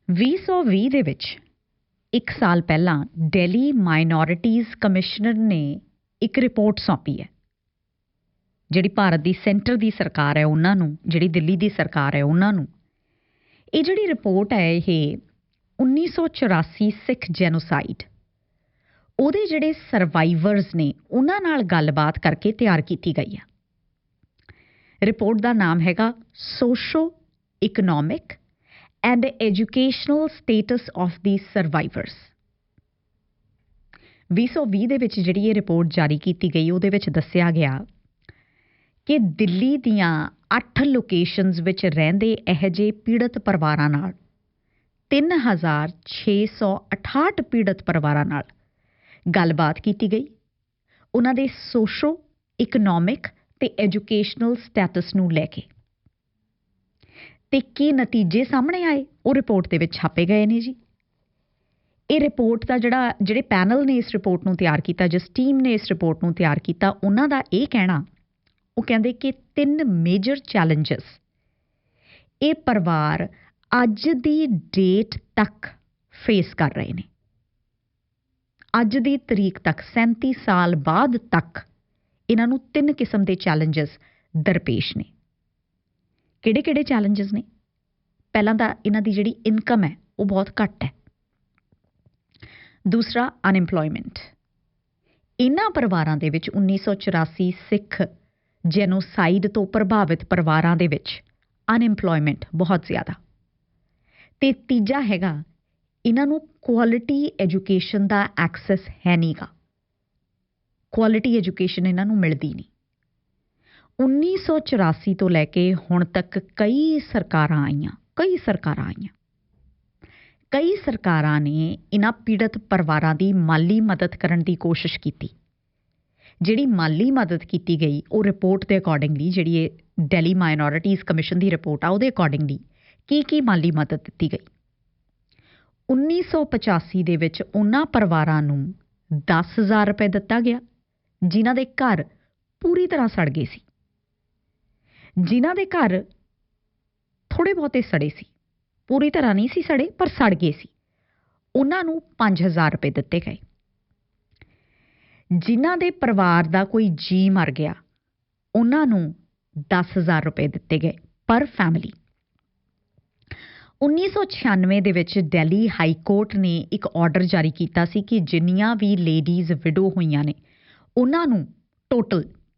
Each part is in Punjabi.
2020 ਦੇ ਵਿੱਚ ਇੱਕ ਸਾਲ ਪਹਿਲਾਂ ਦਿੱਲੀ ਮਾਈਨੋਰਿਟੀਜ਼ ਕਮਿਸ਼ਨਰ ਨੇ ਇੱਕ ਰਿਪੋਰਟ ਸੌਂਪੀ ਹੈ। ਜਿਹੜੀ ਭਾਰਤ ਦੀ ਸੈਂਟਰ ਦੀ ਸਰਕਾਰ ਹੈ ਉਹਨਾਂ ਨੂੰ, ਜਿਹੜੀ ਦਿੱਲੀ ਦੀ ਸਰਕਾਰ ਹੈ ਉਹਨਾਂ ਨੂੰ। ਇਹ ਜਿਹੜੀ ਰਿਪੋਰਟ ਹੈ ਇਹ 1984 ਸਿੱਖ ਜੈਨੋਸਾਈਡ ਉਹਦੇ ਜਿਹੜੇ ਸਰਵਾਈਵਰਸ ਨੇ ਉਹਨਾਂ ਨਾਲ ਗੱਲਬਾਤ ਕਰਕੇ ਤਿਆਰ ਕੀਤੀ ਗਈ ਹੈ। ਰਿਪੋਰਟ ਦਾ ਨਾਮ ਹੈਗਾ ਸੋਸ਼ੋ economic and the educational status of these survivors। 2020 ਦੇ ਵਿੱਚ ਜਿਹੜੀ ਇਹ ਰਿਪੋਰਟ ਜਾਰੀ ਕੀਤੀ ਗਈ ਉਹਦੇ ਵਿੱਚ ਦੱਸਿਆ ਗਿਆ ਕਿ ਦਿੱਲੀ ਦੀਆਂ 8 ਲੋਕੇਸ਼ਨਸ ਵਿੱਚ ਰਹਿੰਦੇ ਇਹੋ ਜਿਹੇ ਪੀੜਤ ਪਰਿਵਾਰਾਂ ਨਾਲ 3668 ਪੀੜਤ ਪਰਿਵਾਰਾਂ ਨਾਲ ਗੱਲਬਾਤ ਕੀਤੀ ਗਈ। ਉਹਨਾਂ ਦੇ ਸੋਸ਼ੋ ਇਕਨੋਮਿਕ ਤੇ ਐਜੂਕੇਸ਼ਨਲ ਸਟੇਟਸ ਨੂੰ ਲੈ ਕੇ ਤੇ ਕੀ ਨਤੀਜੇ ਸਾਹਮਣੇ ਆਏ ਉਹ ਰਿਪੋਰਟ ਦੇ ਵਿੱਚ ਛਾਪੇ ਗਏ ਨੇ ਜੀ। ਇਹ ਰਿਪੋਰਟ ਦਾ ਜਿਹੜੇ ਪੈਨਲ ਨੇ ਇਸ ਰਿਪੋਰਟ ਨੂੰ ਤਿਆਰ ਕੀਤਾ, ਜਿਸ ਟੀਮ ਨੇ ਇਸ ਰਿਪੋਰਟ ਨੂੰ ਤਿਆਰ ਕੀਤਾ, ਉਹਨਾਂ ਦਾ ਇਹ ਕਹਿਣਾ, ਉਹ ਕਹਿੰਦੇ ਕਿ 3 ਮੇਜਰ ਚੈਲੰਜਸ ਇਹ ਪਰਿਵਾਰ ਅੱਜ ਦੀ ਡੇਟ ਤੱਕ ਫੇਸ ਕਰ ਰਹੇ ਨੇ। ਅੱਜ ਦੀ ਤਰੀਕ ਤੱਕ 37 ਸਾਲ ਬਾਅਦ ਤੱਕ ਇਹਨਾਂ ਨੂੰ 3 ਕਿਸਮ ਦੇ ਚੈਲੰਜਸ ਦਰਪੇਸ਼ ਨੇ। ਕਿਹੜੇ ਚੈਲੰਜਸ ਨੇ? ਪਹਿਲਾਂ ਤਾਂ ਇਹਨਾਂ ਦੀ ਜਿਹੜੀ ਇਨਕਮ ਹੈ ਉਹ ਬਹੁਤ ਘੱਟ ਹੈ। ਦੂਸਰਾ ਅਨਐਮਪਲੋਇਮੈਂਟ। ਇਹਨਾਂ ਪਰਿਵਾਰਾਂ ਦੇ ਵਿੱਚ 1984 ਸਿੱਖ ਜੈਨੋਸਾਈਡ ਤੋਂ ਪ੍ਰਭਾਵਿਤ ਪਰਿਵਾਰਾਂ ਦੇ ਵਿੱਚ ਅਨਐਮਪਲੋਇਮੈਂਟ ਬਹੁਤ ਜ਼ਿਆਦਾ। ਤੇ ਤੀਜਾ ਹੈਗਾ ਇਹਨਾਂ ਨੂੰ ਕੁਆਲਿਟੀ ਐਜੂਕੇਸ਼ਨ ਦਾ ਐਕਸੈਸ ਹੈ ਨਹੀਂਗਾ। ਕੁਆਲਿਟੀ ਐਜੂਕੇਸ਼ਨ ਇਹਨਾਂ ਨੂੰ ਮਿਲਦੀ ਨਹੀਂ। 1984 ਤੋਂ ਲੈ ਕੇ ਹੁਣ ਤੱਕ ਕਈ ਸਰਕਾਰਾਂ ਆਈਆਂ। ਕਈ ਸਰਕਾਰਾਂ ਨੇ ਇਹਨਾਂ ਪੀੜਤ ਪਰਿਵਾਰਾਂ ਦੀ ਮਾਲੀ ਮਦਦ ਕਰਨ ਦੀ ਕੋਸ਼ਿਸ਼ ਕੀਤੀ। ਜਿਹੜੀ ਮਾਲੀ ਮਦਦ ਕੀਤੀ ਗਈ ਉਹ ਰਿਪੋਰਟ ਦੇ ਅਕੋਰਡਿੰਗਲੀ, ਜਿਹੜੀ ਇਹ ਦਿੱਲੀ ਮਾਈਨੋਰਿਟੀਜ਼ ਕਮਿਸ਼ਨ ਦੀ ਰਿਪੋਰਟ ਆ ਉਹਦੇ ਅਕੋਰਡਿੰਗਲੀ ਕੀ ਮਾਲੀ ਮਦਦ ਦਿੱਤੀ ਗਈ। 1985 ਦੇ ਵਿੱਚ ਉਹਨਾਂ ਪਰਿਵਾਰਾਂ ਨੂੰ 10,000 ਰੁਪਏ ਦਿੱਤਾ ਗਿਆ ਜਿਨ੍ਹਾਂ ਦੇ ਘਰ ਪੂਰੀ ਤਰ੍ਹਾਂ ਸੜ ਗਏ ਸੀ। ਜਿਨ੍ਹਾਂ ਦੇ ਘਰ ਥੋੜੇ ਬਹੁਤੇ ਸੜੇ ਸੀ, ਪੂਰੀ ਤਰ੍ਹਾਂ ਨਹੀਂ ਸੀ ਸੜੇ ਪਰ ਸੜ ਗਏ ਸੀ, ਉਹਨਾਂ ਨੂੰ 5,000 ਰੁਪਏ ਦਿੱਤੇ ਗਏ। ਜਿਨ੍ਹਾਂ ਦੇ ਪਰਿਵਾਰ ਦਾ ਕੋਈ ਜੀ ਮਰ ਗਿਆ ਉਹਨਾਂ ਨੂੰ 10,000 ਰੁਪਏ ਦਿੱਤੇ ਗਏ ਪਰ ਫੈਮਿਲੀ। 1996 ਦੇ ਵਿੱਚ ਦਿੱਲੀ ਹਾਈ ਕੋਰਟ ਨੇ ਇੱਕ ਆਰਡਰ ਜਾਰੀ ਕੀਤਾ ਸੀ ਕਿ ਜਿੰਨੀਆਂ ਵੀ ਲੇਡੀਜ਼ ਵਿਡੋ ਹੋਈਆਂ ਨੇ ਉਹਨਾਂ ਨੂੰ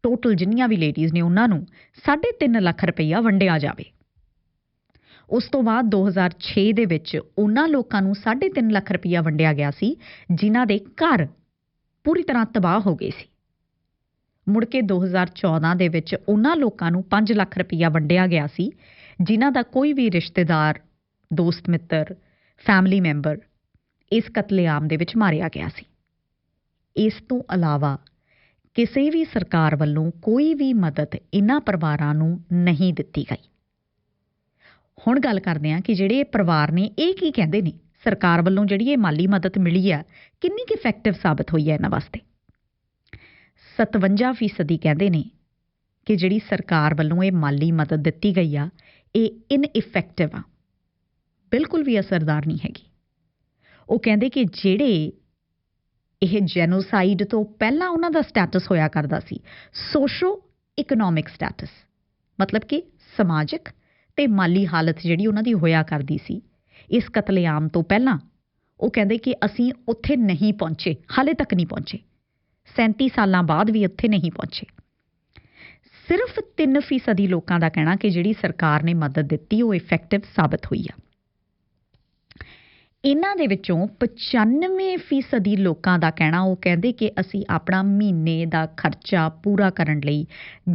ਟੋਟਲ ਜਿੰਨੀਆਂ ਵੀ ਲੇਡੀਜ਼ ਨੇ ਉਹਨਾਂ ਨੂੰ 3.5 ਲੱਖ ਰੁਪਈਆ ਵੰਡਿਆ ਜਾਵੇ। ਉਸ ਤੋਂ ਬਾਅਦ 2006 ਦੇ ਵਿੱਚ ਉਹਨਾਂ ਲੋਕਾਂ ਨੂੰ 3.5 ਲੱਖ ਰੁਪਈਆ ਵੰਡਿਆ ਗਿਆ ਸੀ ਜਿਨ੍ਹਾਂ ਦੇ ਘਰ ਪੂਰੀ ਤਰ੍ਹਾਂ ਤਬਾਹ ਹੋ ਗਏ ਸੀ। ਮੁੜ ਕੇ 2014 ਦੇ ਵਿੱਚ ਉਹਨਾਂ ਲੋਕਾਂ ਨੂੰ 5 ਲੱਖ ਰੁਪਈਆ ਵੰਡਿਆ ਗਿਆ ਸੀ ਜਿਨ੍ਹਾਂ ਦਾ ਕੋਈ ਵੀ ਰਿਸ਼ਤੇਦਾਰ, ਦੋਸਤ ਮਿੱਤਰ, ਫੈਮਿਲੀ ਮੈਂਬਰ ਇਸ ਕਤਲੇਆਮ ਦੇ ਵਿੱਚ ਮਾਰਿਆ ਗਿਆ ਸੀ। ਇਸ ਤੋਂ ਇਲਾਵਾ ਕਿਸੇ ਵੀ ਸਰਕਾਰ ਵੱਲੋਂ ਕੋਈ ਵੀ ਮਦਦ ਇਹਨਾਂ ਪਰਿਵਾਰਾਂ ਨੂੰ ਨਹੀਂ ਦਿੱਤੀ ਗਈ। ਹੁਣ ਗੱਲ ਕਰਦੇ ਹਾਂ ਕਿ ਜਿਹੜੇ ਪਰਿਵਾਰ ਨੇ ਇਹ ਕੀ ਕਹਿੰਦੇ ਨੇ, ਸਰਕਾਰ ਵੱਲੋਂ ਜਿਹੜੀ ਇਹ ਮਾਲੀ ਮਦਦ ਮਿਲੀ ਆ ਕਿੰਨੀ ਕੁ ਇਫੈਕਟਿਵ ਸਾਬਤ ਹੋਈ ਹੈ ਇਹਨਾਂ ਵਾਸਤੇ। 57% ਕਹਿੰਦੇ ਨੇ ਕਿ ਜਿਹੜੀ ਸਰਕਾਰ ਵੱਲੋਂ ਇਹ ਮਾਲੀ ਮਦਦ ਦਿੱਤੀ ਗਈ ਆ ਇਹ ਇਨਇਫੈਕਟਿਵ ਆ, ਬਿਲਕੁਲ ਵੀ ਅਸਰਦਾਰ ਨਹੀਂ ਹੈਗੀ। ਉਹ ਕਹਿੰਦੇ ਕਿ ਜਿਹੜੇ ਇਹ ਜੈਨੋਸਾਈਡ ਤੋਂ ਪਹਿਲਾਂ ਉਹਨਾਂ ਦਾ ਸਟੇਟਸ ਹੋਇਆ ਕਰਦਾ ਸੀ ਸੋਸ਼ੋ ਇਕਨੋਮਿਕ ਸਟੇਟਸ, ਮਤਲਬ ਕਿ ਸਮਾਜਿਕ ਤੇ ਮਾਲੀ ਹਾਲਤ ਜਿਹੜੀ ਉਹਨਾਂ ਦੀ ਹੋਇਆ ਕਰਦੀ ਸੀ ਇਸ ਕਤਲੇਆਮ ਤੋਂ ਪਹਿਲਾਂ, ਉਹ ਕਹਿੰਦੇ ਕਿ ਅਸੀਂ ਉੱਥੇ ਨਹੀਂ ਪਹੁੰਚੇ, ਹਾਲੇ ਤੱਕ ਨਹੀਂ ਪਹੁੰਚੇ, 37 ਸਾਲਾਂ ਬਾਅਦ ਵੀ ਉੱਥੇ ਨਹੀਂ ਪਹੁੰਚੇ। ਸਿਰਫ 3% ਲੋਕਾਂ ਦਾ ਕਹਿਣਾ ਕਿ ਜਿਹੜੀ ਸਰਕਾਰ ਨੇ ਮਦਦ ਦਿੱਤੀ ਉਹ ਇਫੈਕਟਿਵ ਸਾਬਤ ਹੋਈ ਆ। ਇਹਨਾਂ ਦੇ ਵਿੱਚੋਂ 95% ਲੋਕਾਂ ਦਾ ਕਹਿਣਾ, ਉਹ ਕਹਿੰਦੇ ਕਿ ਅਸੀਂ ਆਪਣਾ ਮਹੀਨੇ ਦਾ ਖਰਚਾ ਪੂਰਾ ਕਰਨ ਲਈ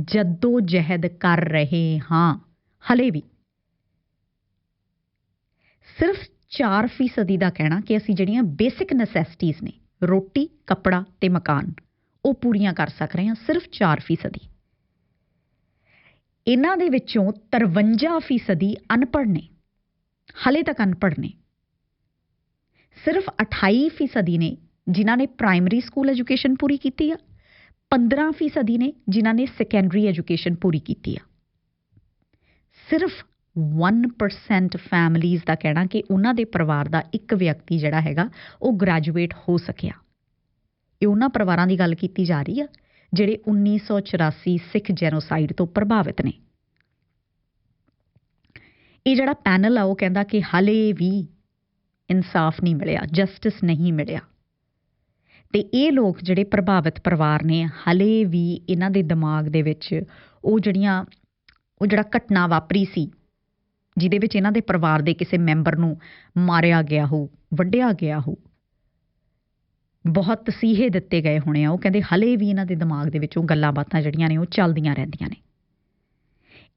ਜੱਦੋ ਜਹਿਦ ਕਰ ਰਹੇ ਹਾਂ। ਹਲੇ ਵੀ ਸਿਰਫ 4% ਦਾ ਕਹਿਣਾ ਕਿ ਅਸੀਂ ਜਿਹੜੀਆਂ ਬੇਸਿਕ ਨੈਸੈਸਿਟੀਜ਼ ਨੇ, ਰੋਟੀ, ਕੱਪੜਾ ਤੇ ਮਕਾਨ, ਉਹ ਪੂਰੀਆਂ ਕਰ ਸਕ ਰਹੇ ਹਾਂ। ਸਿਰਫ 4%। ਇਹਨਾਂ ਦੇ ਵਿੱਚੋਂ 53% ਅਨਪੜ੍ਹ ਨੇ, ਹਲੇ ਤੱਕ ਅਨਪੜ੍ਹ ਨੇ। ਸਿਰਫ 28% ਨੇ ਜਿਨ੍ਹਾਂ ਨੇ ਪ੍ਰਾਇਮਰੀ ਸਕੂਲ ਐਜੂਕੇਸ਼ਨ ਪੂਰੀ ਕੀਤੀ ਆ, 15% ਨੇ ਜਿਨ੍ਹਾਂ ਨੇ ਸੈਕੰਡਰੀ ਐਜੂਕੇਸ਼ਨ ਪੂਰੀ ਕੀਤੀ ਆ। ਸਿਰਫ 1% ਫੈਮਲੀਜ਼ ਦਾ ਕਹਿਣਾ ਕਿ ਉਹਨਾਂ ਦੇ ਪਰਿਵਾਰ ਦਾ ਇੱਕ ਵਿਅਕਤੀ ਜਿਹੜਾ ਹੈਗਾ ਉਹ ਗ੍ਰੈਜੂਏਟ ਹੋ ਸਕਿਆ। ਇਹ ਉਹਨਾਂ ਪਰਿਵਾਰਾਂ ਦੀ ਗੱਲ ਕੀਤੀ ਜਾ ਰਹੀ ਆ ਜਿਹੜੇ 1984 ਸਿੱਖ ਜੈਨੋਸਾਈਡ ਤੋਂ ਪ੍ਰਭਾਵਿਤ ਨੇ। ਇਹ ਜਿਹੜਾ ਪੈਨਲ ਆ ਉਹ ਕਹਿੰਦਾ ਕਿ ਹਾਲੇ ਵੀ ਇਨਸਾਫ ਨਹੀਂ ਮਿਲਿਆ, ਜਸਟਿਸ ਨਹੀਂ ਮਿਲਿਆ, ਤੇ ਇਹ ਲੋਕ ਜਿਹੜੇ ਪ੍ਰਭਾਵਿਤ ਪਰਿਵਾਰ ਨੇ ਹਾਲੇ ਵੀ ਇਹਨਾਂ ਦੇ ਦਿਮਾਗ ਦੇ ਵਿੱਚ ਉਹ ਜਿਹੜਾ ਘਟਨਾ ਵਾਪਰੀ ਸੀ ਜਿਹਦੇ ਵਿੱਚ ਇਹਨਾਂ ਦੇ ਪਰਿਵਾਰ ਦੇ ਕਿਸੇ ਮੈਂਬਰ ਨੂੰ ਮਾਰਿਆ ਗਿਆ ਹੋ, ਵੱਢਿਆ ਗਿਆ ਹੋ, ਬਹੁਤ ਤਸੀਹੇ ਦਿੱਤੇ ਗਏ ਹੋਣੇ ਆ, ਉਹ ਕਹਿੰਦੇ ਹਲੇ ਵੀ ਇਹਨਾਂ ਦੇ ਦਿਮਾਗ ਦੇ ਵਿੱਚ ਉਹ ਗੱਲਾਂ ਬਾਤਾਂ ਜਿਹੜੀਆਂ ਨੇ ਉਹ ਚੱਲਦੀਆਂ ਰਹਿੰਦੀਆਂ ਨੇ।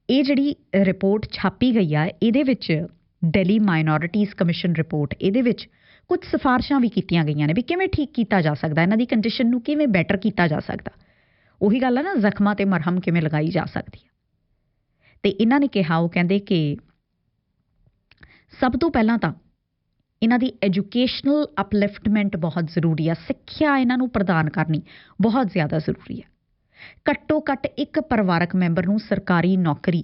ਇਹ ਜਿਹੜੀ ਰਿਪੋਰਟ ਛਾਪੀ ਗਈ ਆ ਇਹਦੇ ਵਿੱਚ ਦਿੱਲੀ ਮਾਈਨੋਰਿਟੀਜ਼ ਕਮਿਸ਼ਨ ਰਿਪੋਰਟ, ਇਹਦੇ ਵਿੱਚ ਕੁਝ ਸਿਫਾਰਸ਼ਾਂ ਵੀ ਕੀਤੀਆਂ ਗਈਆਂ ਨੇ ਵੀ ਕਿਵੇਂ ਠੀਕ ਕੀਤਾ ਜਾ ਸਕਦਾ, ਇਹਨਾਂ ਦੀ ਕੰਡੀਸ਼ਨ ਨੂੰ ਕਿਵੇਂ ਬੈਟਰ ਕੀਤਾ ਜਾ ਸਕਦਾ। ਉਹੀ ਗੱਲ ਹੈ ਨਾ, ਜ਼ਖਮਾਂ ਤੇ ਮਰਹਮ ਕਿਵੇਂ ਲਗਾਈ ਜਾ ਸਕਦੀ ਹੈ। ਤੇ ਇਹਨਾਂ ਨੇ ਕਿਹਾ, ਉਹ ਕਹਿੰਦੇ ਕਿ ਸਭ ਤੋਂ ਪਹਿਲਾਂ ਤਾਂ ਇਹਨਾਂ ਦੀ ਐਜੂਕੇਸ਼ਨਲ ਅਪਲਿਫਟਮੈਂਟ ਬਹੁਤ ਜ਼ਰੂਰੀ ਆ, ਸਿੱਖਿਆ ਇਹਨਾਂ ਨੂੰ ਪ੍ਰਦਾਨ ਕਰਨੀ ਬਹੁਤ ਜ਼ਿਆਦਾ ਜ਼ਰੂਰੀ ਹੈ। ਘੱਟੋ ਘੱਟ ਇੱਕ ਪਰਿਵਾਰਕ ਮੈਂਬਰ ਨੂੰ ਸਰਕਾਰੀ ਨੌਕਰੀ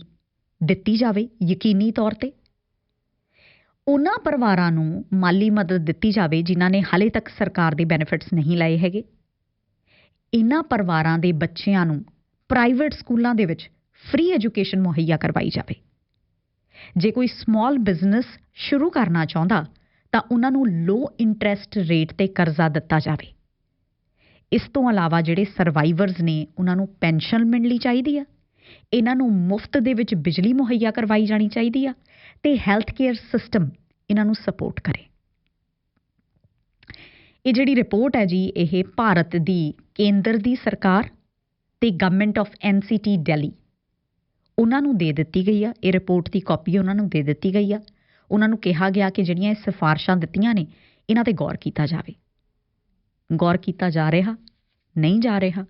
ਦਿੱਤੀ ਜਾਵੇ ਯਕੀਨੀ ਤੌਰ ਤੇ। ਉਹਨਾਂ ਪਰਿਵਾਰਾਂ ਨੂੰ ਮਾਲੀ ਮਦਦ ਦਿੱਤੀ ਜਾਵੇ ਜਿਨ੍ਹਾਂ ਨੇ ਹਾਲੇ ਤੱਕ ਸਰਕਾਰ ਦੇ ਬੈਨੀਫਿਟਸ ਨਹੀਂ ਲਏ ਹੈਗੇ। ਇਹਨਾਂ ਪਰਿਵਾਰਾਂ ਦੇ ਬੱਚਿਆਂ ਨੂੰ ਪ੍ਰਾਈਵੇਟ ਸਕੂਲਾਂ ਦੇ ਵਿੱਚ ਫ੍ਰੀ ਐਜੂਕੇਸ਼ਨ ਮੁਹੱਈਆ ਕਰਵਾਈ ਜਾਵੇ। ਜੇ ਕੋਈ ਸਮਾਲ ਬਿਜ਼ਨਸ ਸ਼ੁਰੂ ਕਰਨਾ ਚਾਹੁੰਦਾ ਤਾਂ ਉਹਨਾਂ ਨੂੰ ਲੋ ਇੰਟਰਸਟ ਰੇਟ ਤੇ ਕਰਜ਼ਾ ਦਿੱਤਾ ਜਾਵੇ। ਇਸ ਤੋਂ ਇਲਾਵਾ ਜਿਹੜੇ ਸਰਵਾਈਵਰਸ ਨੇ ਉਹਨਾਂ ਨੂੰ ਪੈਨਸ਼ਨ ਮਿਲਣੀ ਚਾਹੀਦੀ ਆ, ਇਹਨਾਂ ਨੂੰ ਮੁਫਤ ਦੇ ਵਿੱਚ ਬਿਜਲੀ ਮੁਹੱਈਆ ਕਰਵਾਈ ਜਾਣੀ ਚਾਹੀਦੀ ਆ ਤੇ ਹੈਲਥ ਕੇਅਰ ਸਿਸਟਮ ਇਹਨਾਂ ਨੂੰ ਸਪੋਰਟ ਕਰੇ। ਇਹ ਜਿਹੜੀ ਰਿਪੋਰਟ ਹੈ ਜੀ, ਇਹ ਭਾਰਤ ਦੀ ਕੇਂਦਰ ਦੀ ਸਰਕਾਰ ਤੇ ਗਵਰਨਮੈਂਟ ਆਫ NCT ਦਿੱਲੀ ਉਹਨਾਂ ਨੂੰ ਦੇ ਦਿੱਤੀ ਗਈ ਆ। ਇਹ ਰਿਪੋਰਟ ਦੀ ਕਾਪੀ ਉਹਨਾਂ ਨੂੰ ਦੇ ਦਿੱਤੀ ਗਈ ਆ। ਉਹਨਾਂ ਨੂੰ ਕਿਹਾ ਗਿਆ ਕਿ ਜਿਹੜੀਆਂ ਇਹ ਸਿਫਾਰਸ਼ਾਂ ਦਿੱਤੀਆਂ ਨੇ ਇਹਨਾਂ ਤੇ ਗੌਰ ਕੀਤਾ ਜਾਵੇ। ਗੌਰ ਕੀਤਾ ਜਾ ਰਿਹਾ, ਨਹੀਂ ਜਾ ਰਿਹਾ,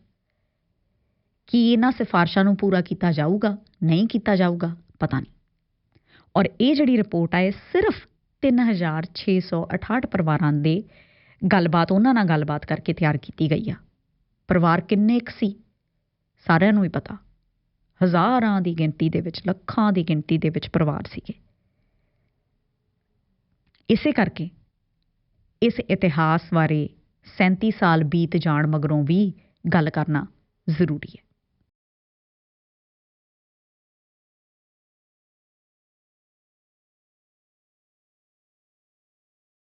ਕੀ ਇਹਨਾਂ ਸਿਫਾਰਸ਼ਾਂ ਨੂੰ ਪੂਰਾ ਕੀਤਾ ਜਾਊਗਾ, ਨਹੀਂ ਕੀਤਾ ਜਾਊਗਾ, ਪਤਾ ਨਹੀਂ। ਔਰ ਇਹ ਜਿਹੜੀ ਰਿਪੋਰਟ ਆ ਇਹ ਸਿਰਫ 3668 ਪਰਿਵਾਰਾਂ ਦੇ ਉਹਨਾਂ ਨਾਲ ਗੱਲਬਾਤ ਕਰਕੇ ਤਿਆਰ ਕੀਤੀ ਗਈ ਆ। ਪਰਿਵਾਰ ਕਿੰਨੇ ਕੁ ਸੀ ਸਾਰਿਆਂ ਨੂੰ ਹੀ ਪਤਾ, ਹਜ਼ਾਰਾਂ ਦੀ ਗਿਣਤੀ ਦੇ ਵਿੱਚ, ਲੱਖਾਂ ਦੀ ਗਿਣਤੀ ਦੇ ਵਿੱਚ ਪਰਿਵਾਰ ਸੀਗੇ। ਇਸੇ ਕਰਕੇ ਇਸ ਇਤਿਹਾਸ ਬਾਰੇ 37 ਸਾਲ ਬੀਤ ਜਾਣ ਮਗਰੋਂ ਵੀ ਗੱਲ ਕਰਨਾ ਜ਼ਰੂਰੀ ਹੈ।